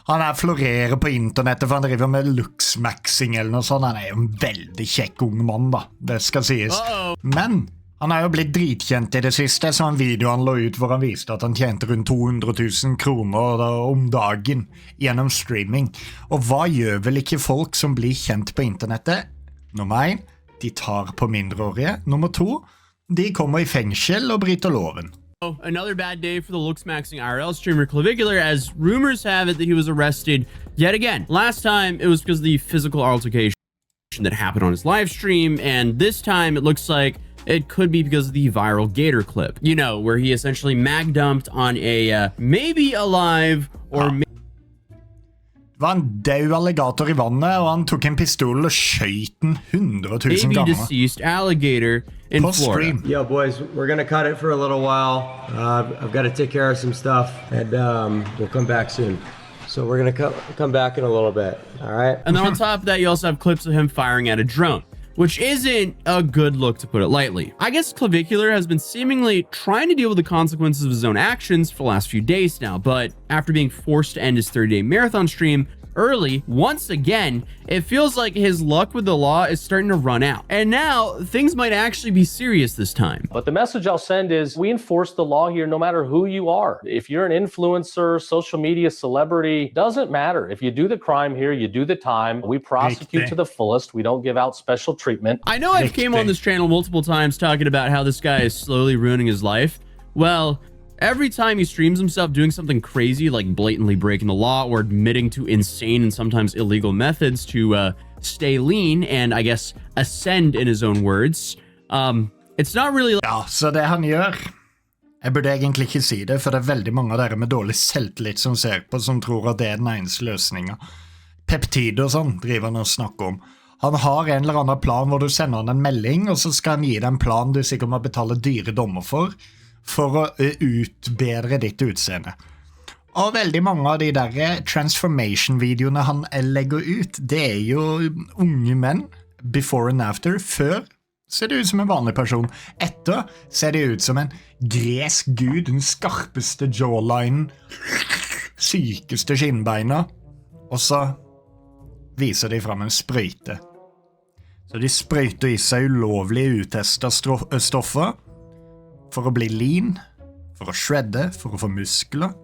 Han florerer på internettet, for han driver med luxmaxing eller noe sånt. Han jo en veldig kjekk ung mann da, det skal sies. Men han har jo blitt dritkjent i det siste, så en video han lå ut hvor han viste at han tjente rundt 200 000 kroner om dagen gjennom streaming. Og hva gjør vel ikke folk som blir kjent på internettet? Nummer 1, de tar på mindreårige. Nummer 2, de kommer i fengsel og bryter loven. Another bad day for the looks-maxing IRL streamer Clavicular, as rumors have it that he was arrested yet again. Last time, it was because of the physical altercation that happened on his live stream, and this time it looks like it could be because of the viral gator clip. You know, where he essentially mag-dumped on a maybe alive or Det var en død alligator i vannet, og han tok en pistol og skjøt den 100 000 maybe ganger. deceased alligator in På Florida. stream. Yo, boys, we're gonna cut it for a little while. I've got to take care of some stuff, and we'll come back soon. So we're gonna come back in a little bit, all right? And then on top of that, you also have clips of him firing at a drone, which isn't a good look, to put it lightly. I guess Clavicular has been seemingly trying to deal with the consequences of his own actions for the last few days now, but after being forced to end his 30-day marathon stream early, once again, it feels like his luck with the law is starting to run out. And now, things might actually be serious this time. But the message I'll send is we enforce the law here no matter who you are. If you're an influencer, social media celebrity, doesn't matter. If you do the crime here, you do the time. We prosecute to the fullest. We don't give out special treatment. I know I've came on this channel multiple times talking about how this guy is slowly ruining his life. Well, every time he streams himself doing something crazy like blatantly breaking the law or admitting to insane and sometimes illegal methods to stay lean and, I guess, ascend in his own words, it's not really... Ja, så det han gjør, jeg burde egentlig ikke si det, for det veldig mange av dere med dårlig selvtillit som ser på, som tror at det den eneste løsningen. Peptid og sånn driver han og snakker om. Han har en eller annen plan hvor du sender han en melding, og så skal han gi deg en plan du sikkert må betale dyre dommer for å utbedre ditt utseende. Og veldig mange av de der transformation-videoene han legger ut, det jo unge menn, before and after. Før ser det ut som en vanlig person. Etter ser det ut som en gresk gud, den skarpeste jawlinen, sykeste skinnbeina. Og så viser de frem en sprøyte. Så de sprøyter i seg ulovlige uttestede stoffer, for å bli lean, for å shredde, for å få muskler.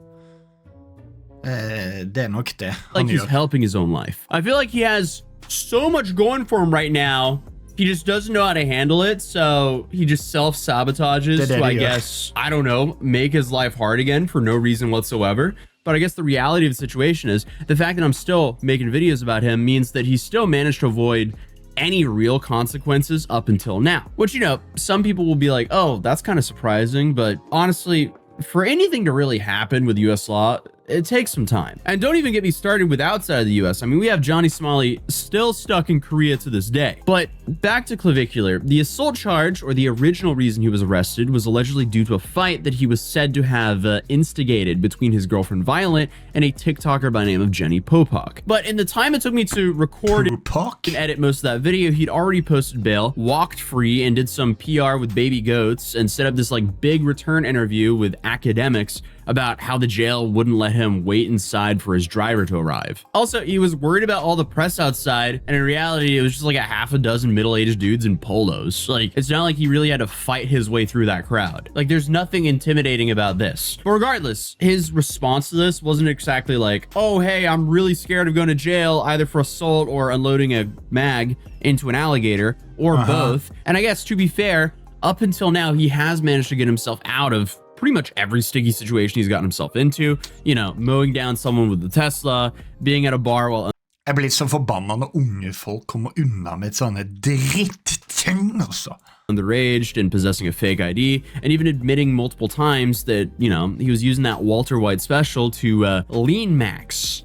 Det nok det han like he's gjør. helping his own life. I feel like he has so much going for him right now. He just doesn't know how to handle it, so he just self-sabotages to, I guess, I don't know, make his life hard again for no reason whatsoever. But I guess the reality of the situation is the fact that I'm still making videos about him means that he's still managed to avoid any real consequences up until now, which, you know, some people will be like, oh, that's kind of surprising, but honestly, for anything to really happen with US law, it takes some time. And don't even get me started with outside of the US. I mean, we have Johnny Smalley still stuck in Korea to this day. But back to Clavicular, the assault charge, or the original reason he was arrested, was allegedly due to a fight that he was said to have instigated between his girlfriend Violet and a TikToker by the name of Jonieboi. But in the time it took me to record and edit most of that video, he'd already posted bail, walked free, and did some PR with baby goats, and set up this like big return interview with academics about how the jail wouldn't let him wait inside for his driver to arrive. Also, he was worried about all the press outside, and in reality, it was just like a half a dozen middle-aged dudes in polos. Like, it's not like he really had to fight his way through that crowd. Like, there's nothing intimidating about this. But regardless, his response to this wasn't exactly like, oh, hey, I'm really scared of going to jail, either for assault or unloading a mag into an alligator, or both. And I guess, to be fair, up until now, he has managed to get himself out of pretty much every sticky situation he's gotten himself into, you know, mowing down someone with the Tesla, being at a bar while... Jeg blir så forbannet når unge folk kommer unna med sånne drittting, altså. Underaged and possessing a fake ID, and even admitting multiple times that, you know, he was using that Walter White special to lean max.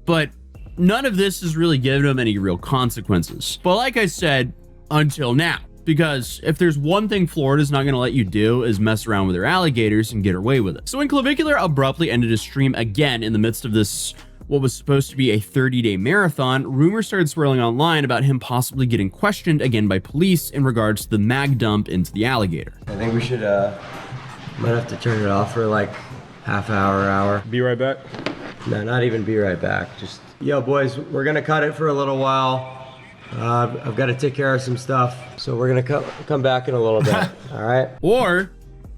But none of this has really given him any real consequences. But like I said, until now. Because if there's one thing Florida's not going to let you do is mess around with their alligators and get away with it. So when Clavicular abruptly ended his stream again in the midst of this, what was supposed to be a 30-day marathon, rumors started swirling online about him possibly getting questioned again by police in regards to the mag dump into the alligator. I think we should, might have to turn it off for like half hour. Be right back. No, not even be right back. Just, yo, boys, we're gonna cut it for a little while. I've got to take care of some stuff, so we're gonna come back in a little bit. All right. Or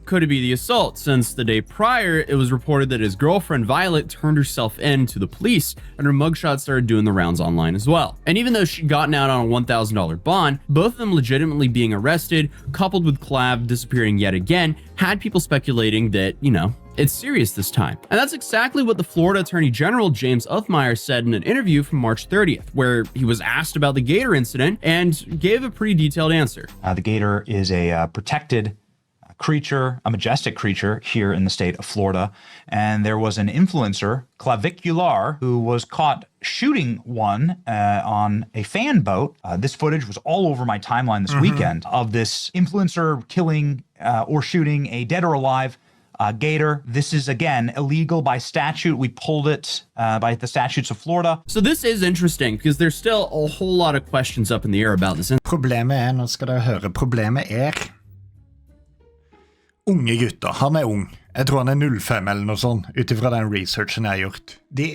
could it be the assault, since the day prior it was reported that his girlfriend Violet turned herself in to the police and her mugshot started doing the rounds online as well. And even though she'd gotten out on a $1,000 bond, both of them legitimately being arrested, coupled with Clav disappearing yet again, had people speculating that, you know, it's serious this time. And that's exactly what the Florida Attorney General James Uthmeyer said in an interview from March 30th, where he was asked about the gator incident and gave a pretty detailed answer. The gator is a protected creature, a majestic creature here in the state of Florida. And there was an influencer, Clavicular, who was caught shooting one on a fan boat. This footage was all over my timeline this weekend of this influencer killing or shooting a dead or alive gator. This is, again, illegal by statute. We pulled it by the statutes of Florida. So this is interesting because there's still a whole lot of questions up in the air about this. Problemet nå skal dere høre, problemet unge gutter. Han ung. Jeg tror han 05 eller noe sånt, utifra den researchen jeg har gjort. De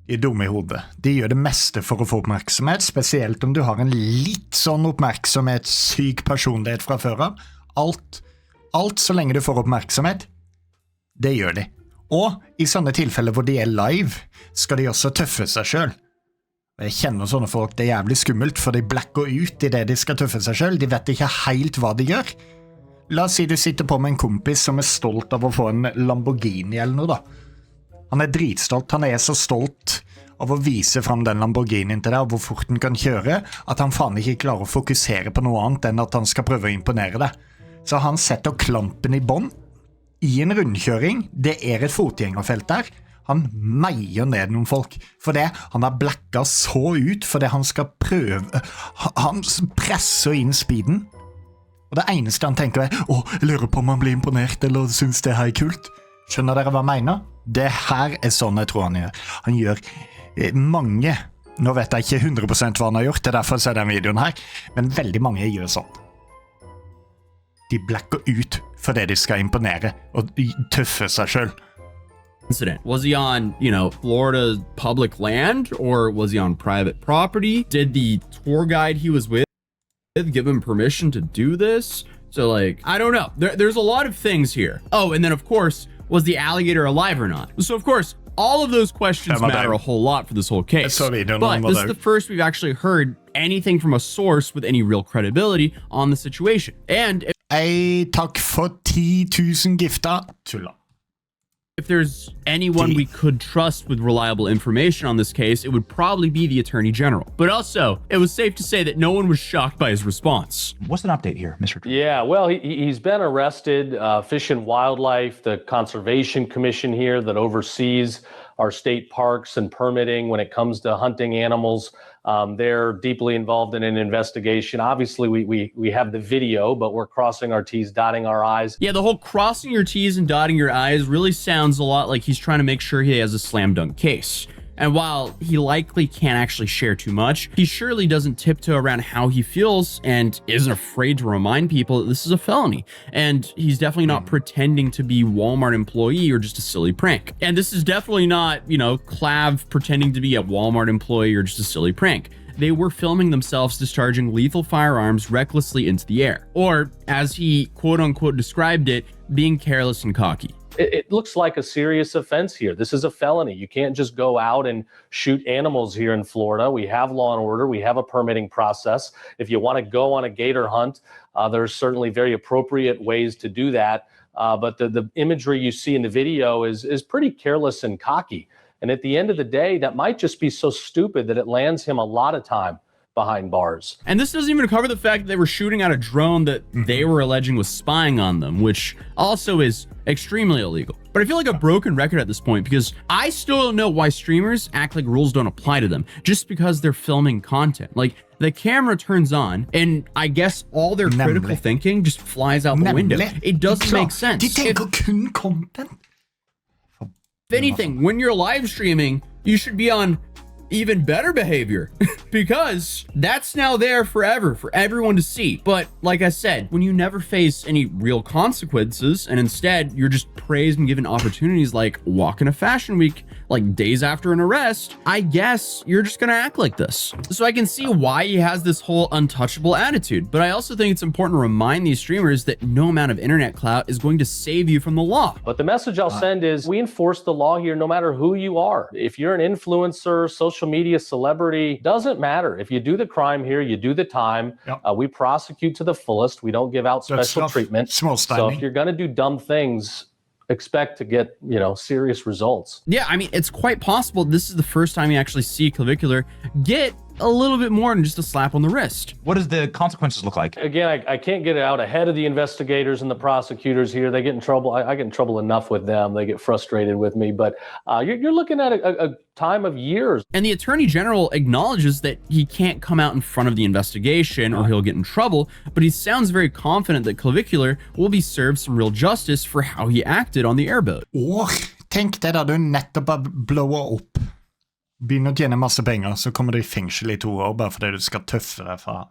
er dumme i hodet. De gjør det meste for å få oppmerksomhet, spesielt om du har en litt sånn oppmerksomhetssyk personlighet fra før av. Alt så lenge du får oppmerksomhet, det gjør de. Og i sånne tilfeller hvor de live, skal de også tøffe seg selv. Jeg kjenner sånne folk, det jævlig skummelt, for de blacker ut i det de skal tøffe seg selv. De vet ikke helt hva de gjør. La oss si du sitter på med en kompis som stolt av å få en Lamborghini eller noe da. Han dritstolt, han så stolt av å vise frem den Lamborghinien til deg, og hvor fort den kan kjøre, at han faen ikke klarer å fokusere på noe annet enn at han skal prøve å imponere deg. Så han setter klampen i bånd i en rundkjøring. Det et fotgjengerfelt der. Han meier ned noen folk, for det han har blacka så ut, for det han skal prøve. Han presser inn speeden. Og det eneste han tenker jeg lurer på om han blir imponert, eller synes det her kult. Skjønner dere hva jeg mener? Det her sånn jeg tror han gjør. Han gjør mange, nå vet jeg ikke 100% hva han har gjort, det derfor ser den videoen her, men veldig mange gjør sånn. De blacker ut for det de skal imponere, og de tøffer seg selv. Incident. Was he on, Florida public land, or was he on private property? Did the tour guide he was with give him permission to do this? So I don't know. There's a lot of things here. Oh, and then of course, was the alligator alive or not? So of course, all of those questions matter a whole lot for this whole case. But this is the first we've actually heard anything from a source with any real credibility on the situation. And takk for 10,000 gifter. Tulla. If there's anyone we could trust with reliable information on this case, it would probably be the Attorney General. But also, it was safe to say that no one was shocked by his response. What's an update here, Mr. Trump? Yeah, well, he's been arrested. Fish and Wildlife, the Conservation Commission here that oversees our state parks and permitting when it comes to hunting animals. They're deeply involved in an investigation. Obviously, we have the video, but we're crossing our T's, dotting our I's. Yeah, the whole crossing your T's and dotting your I's really sounds a lot like he's trying to make sure he has a slam dunk case. And while he likely can't actually share too much, he surely doesn't tiptoe around how he feels and isn't afraid to remind people that this is a felony. And he's definitely not pretending to be Walmart employee or just a silly prank. And this is definitely not, Clav pretending to be a Walmart employee or just a silly prank. They were filming themselves discharging lethal firearms recklessly into the air. Or, as he quote unquote described it, being careless and cocky. It looks like a serious offense here. This is a felony. You can't just go out and shoot animals here in Florida. We have law and order. We have a permitting process. If you want to go on a gator hunt, there's certainly very appropriate ways to do that. But the imagery you see in the video is pretty careless and cocky. And at the end of the day, that might just be so stupid that it lands him a lot of time behind bars. And this doesn't even cover the fact that they were shooting at a drone that they were alleging was spying on them, which also is extremely illegal. But I feel like a broken record at this point because I still don't know why streamers act like rules don't apply to them just because they're filming content. Like, the camera turns on and I guess all their critical thinking just flies out the window. It doesn't make sense. If anything, when you're live streaming, you should be on even better behavior because that's now there forever for everyone to see. But like I said, when you never face any real consequences and instead you're just praised and given opportunities like walking a fashion week, like days after an arrest, I guess you're just gonna act like this. So I can see why he has this whole untouchable attitude, but I also think it's important to remind these streamers that no amount of internet clout is going to save you from the law. But the message I'll send is we enforce the law here no matter who you are. If you're an influencer, social media celebrity, doesn't matter. If you do the crime here, you do the time. Yep. We prosecute to the fullest. We don't give out special treatment. So if you're gonna do dumb things, expect to get, serious results. Yeah, I mean, it's quite possible this is the first time you actually see Clavicular get a little bit more than just a slap on the wrist. What does the consequences look like? Again, I can't get out ahead of the investigators and the prosecutors here. They get in trouble. I get in trouble enough with them. They get frustrated with me. But you're looking at a time of years. And the Attorney General acknowledges that he can't come out in front of the investigation or he'll get in trouble, but he sounds very confident that Clavicular will be served some real justice for how he acted on the airboat. Tenk det da du nettopp har blowa opp. Begynner å tjene masse penger, så kommer du i fengsel i 2 år bare fordi du skal tøffe deg fra.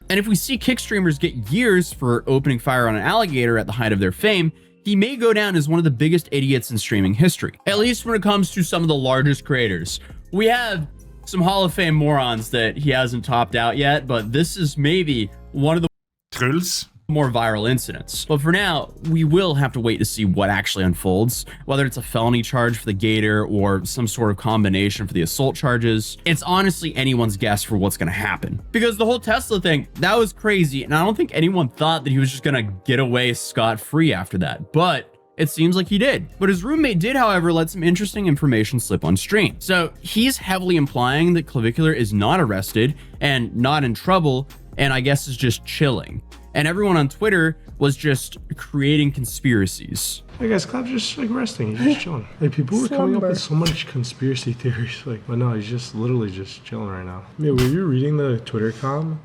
And if we see kick streamers get years for opening fire on an alligator at the height of their fame, he may go down as one of the biggest idiots in streaming history, at least when it comes to some of the largest creators. We have some Hall of Fame morons that he hasn't topped out yet, but this is maybe one of the Truls? more viral incidents. But for now, we will have to wait to see what actually unfolds, whether it's a felony charge for the gator or some sort of combination for the assault charges. It's honestly anyone's guess for what's going to happen. Because the whole Tesla thing, that was crazy, and I don't think anyone thought that he was just going to get away scot-free after that. But it seems like he did. But his roommate did, however, let some interesting information slip on stream. So he's heavily implying that Clavicular is not arrested and not in trouble, and I guess is just chilling. And everyone on Twitter was just creating conspiracies. Hey guys, Cloud's just resting. He's just chilling. Hey, people were coming up with so much conspiracy theories. But no, he's just literally just chilling right now. Yeah, were you reading the Twitter com?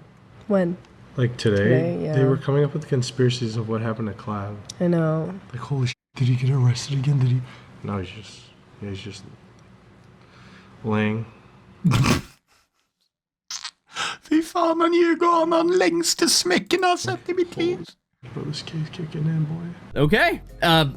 When? Like today? Yeah. They were coming up with conspiracies of what happened to Cloud. I know. Like, holy shit, did he get arrested again? Did he? No, he's just laying. Fy faen, han ljuger om han längste smäcken jag har sett I mitt liv. Bro, this kid's kicking in, boy. Okay.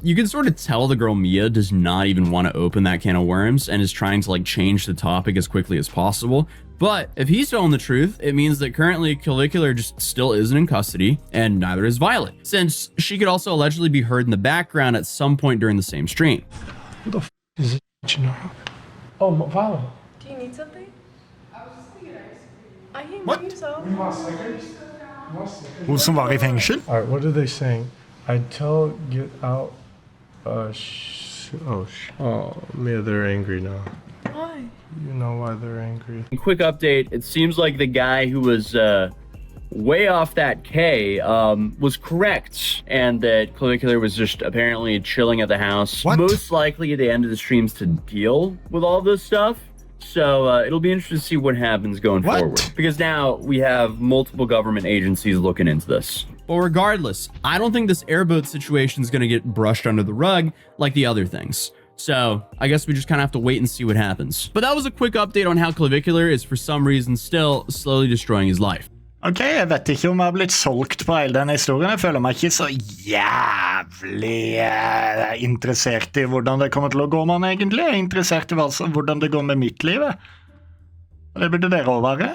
You can sort of tell the girl Mia does not even want to open that can of worms and is trying to change the topic as quickly as possible. But if he's telling the truth, it means that currently Clavicular just still isn't in custody, and neither is Violet, since she could also allegedly be heard in the background at some point during the same stream. Who the f is it, Gennaro? Oh, Violet. Do you need something? I can What? make you some. Hon som var I fengsel? Alright, what are they saying? I'd tell get out. Yeah, they're angry now. Why? You know why they're angry. Quick update. It seems like the guy who was way off that K was correct, and that Clavicular was just apparently chilling at the house. What? Most likely at the end of the streams to deal with all this stuff. So it'll be interesting to see what happens going forward. Because now we have multiple government agencies looking into this. But regardless, I don't think this airboat situation is going to get brushed under the rug like the other things. So I guess we just kind of have to wait and see what happens. But that was a quick update on how Clavicular is for some reason still slowly destroying his life. Ok, jeg vet ikke om jeg har blitt solgt på hele denne historien. Jeg føler meg ikke så jævlig interessert I hvordan det kommer til å gå med han egentlig. Jeg interessert I hvordan det går med mitt liv. Det burde dere også være.